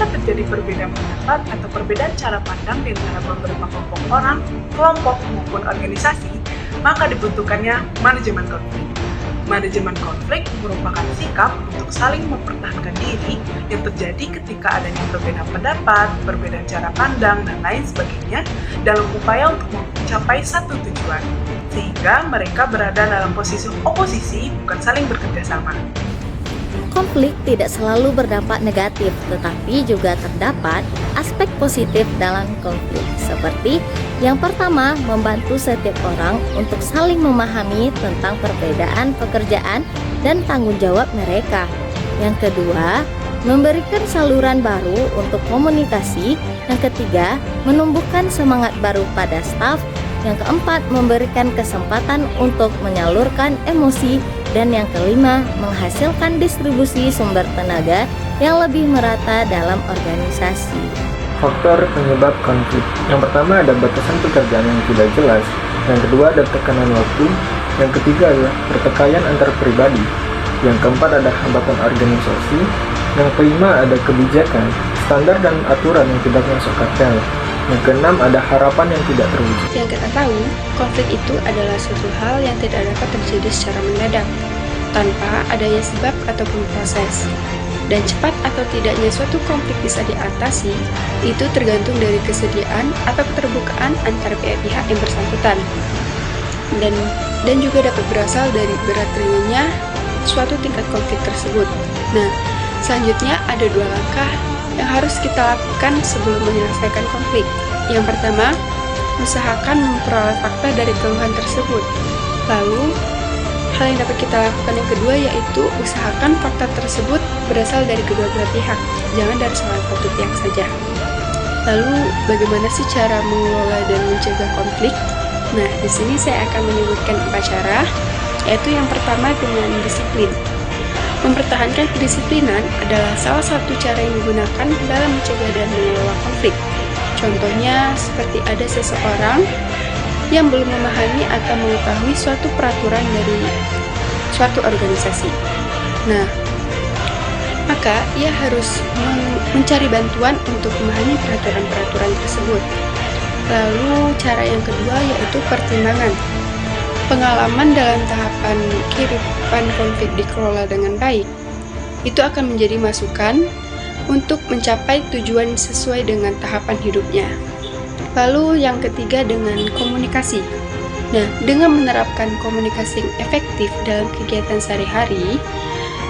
ketika terjadi perbedaan pendapat atau perbedaan cara pandang di antara beberapa kelompok orang, kelompok maupun organisasi, maka dibutuhkannya manajemen konflik. Manajemen konflik merupakan sikap untuk saling mempertahankan diri yang terjadi ketika adanya perbedaan pendapat, perbedaan cara pandang, dan lain sebagainya dalam upaya untuk mencapai satu tujuan, sehingga mereka berada dalam posisi oposisi, bukan saling bekerja sama. Konflik tidak selalu berdampak negatif, tetapi juga terdapat aspek positif dalam konflik. Seperti yang pertama, membantu setiap orang untuk saling memahami tentang perbedaan pekerjaan dan tanggung jawab mereka. Yang kedua, memberikan saluran baru untuk komunikasi. Yang ketiga, menumbuhkan semangat baru pada staf. Yang keempat, memberikan kesempatan untuk menyalurkan emosi. Dan yang kelima, menghasilkan distribusi sumber tenaga yang lebih merata dalam organisasi. Faktor penyebab konflik. Yang pertama ada batasan pekerjaan yang tidak jelas. Yang kedua ada tekanan waktu. Yang ketiga adalah pertikaian antar pribadi. Yang keempat ada hambatan organisasi. Yang kelima ada kebijakan, standar dan aturan yang tidak masuk akal. Yang keenam ada harapan yang tidak terwujud. Yang kita tahu, konflik itu adalah suatu hal yang tidak dapat terjadi secara mendadak, tanpa adanya sebab ataupun proses. Dan cepat atau tidaknya suatu konflik bisa diatasi, itu tergantung dari kesediaan atau keterbukaan antara pihak-pihak yang bersangkutan. Dan juga dapat berasal dari berat ringannya suatu tingkat konflik tersebut. Nah, selanjutnya ada 2 langkah yang harus kita lakukan sebelum menyelesaikan konflik. Yang pertama, usahakan memperoleh fakta dari keluhan tersebut. Lalu, hal yang dapat kita lakukan yang kedua yaitu usahakan fakta tersebut berasal dari kedua belah pihak, jangan dari salah satu pihak saja. Lalu, bagaimana sih cara mengelola dan mencegah konflik? Nah, di sini saya akan menyebutkan 4 cara, yaitu yang pertama dengan disiplin. Mempertahankan kedisiplinan adalah salah satu cara yang digunakan dalam mencegah dan mengelola konflik. Contohnya, seperti ada seseorang yang belum memahami atau mengetahui suatu peraturan dari suatu organisasi. Nah, maka ia harus mencari bantuan untuk memahami peraturan-peraturan tersebut. Lalu, cara yang kedua yaitu pertimbangan. Pengalaman dalam tahapan kehidupan konflik dikelola dengan baik, itu akan menjadi masukan untuk mencapai tujuan sesuai dengan tahapan hidupnya. Lalu yang ketiga dengan komunikasi. Nah, dengan menerapkan komunikasi yang efektif dalam kegiatan sehari-hari,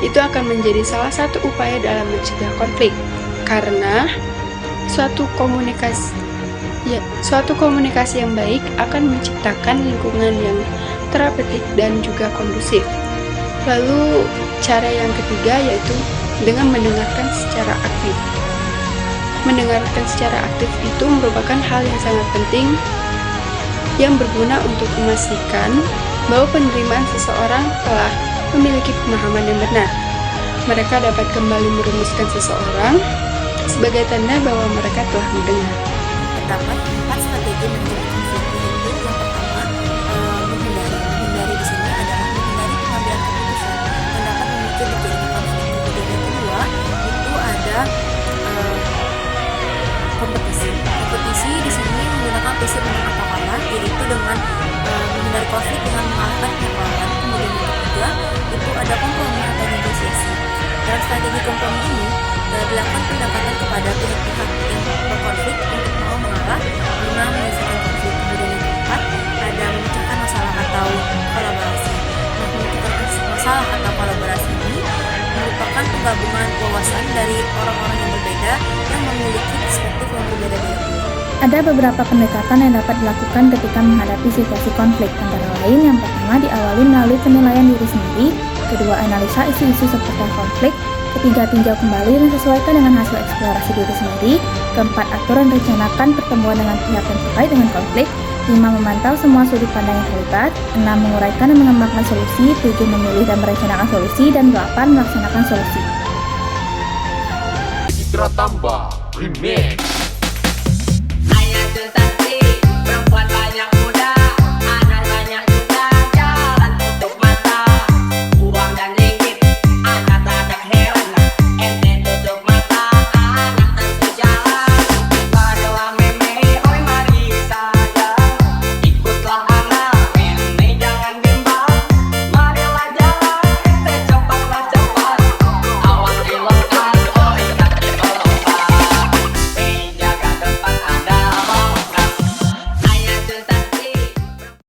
itu akan menjadi salah satu upaya dalam mencegah konflik. Karena suatu komunikasi yang baik akan menciptakan lingkungan yang terapeutik dan juga kondusif. Lalu cara yang ketiga yaitu dengan mendengarkan secara aktif. Mendengarkan secara aktif itu merupakan hal yang sangat penting yang berguna untuk memastikan bahwa penerimaan seseorang telah memiliki pemahaman yang benar. Mereka dapat kembali merumuskan seseorang sebagai tanda bahwa mereka telah mendengar. Terdapat 4 strategi mencegah konflik, yaitu yang pertama, menghindari di sini adalah menghindari pengambilan keputusan yang dapat memicu terjadinya konflik. Kemudian yang kedua itu ada kompetisi. Kompetisi di sini menggunakan prinsip menang atau kalah, yaitu dengan menghindari konflik dengan mengalahkan pihak lawan. Kemudian yang ketiga itu ada kompromi atau negosiasi. Dalam strategi kompromi ini dilakukan pendekatan kepada pihak-pihak yang berkonflik untuk mau mengalah guna menyelesaikan konflik. Kemudian yang keempat ada memecahkan masalah atau kolaborasi. Nah, memecahkan masalah atau kolaborasi ini merupakan penggabungan wawasan dari orang-orang yang berbeda yang memiliki perspektif yang berbeda-beda. Ada beberapa pendekatan yang dapat dilakukan ketika menghadapi situasi konflik, antara lain yang pertama diawali melalui penilaian diri sendiri, kedua analisa isu-isu seputar konflik, ketiga tinjau kembali dan sesuaikan dengan hasil eksplorasi diri sendiri, keempat atur dan rencanakan pertemuan dengan pihak yang terkait dengan konflik, 5 memantau semua sudut pandang yang terlibat, 6 menguraikan dan mengembangkan solusi, 7 memilih dan merencanakan solusi, dan 8 melaksanakan solusi. Citra Tambah Remix. Ayah tetapi perempuan banyak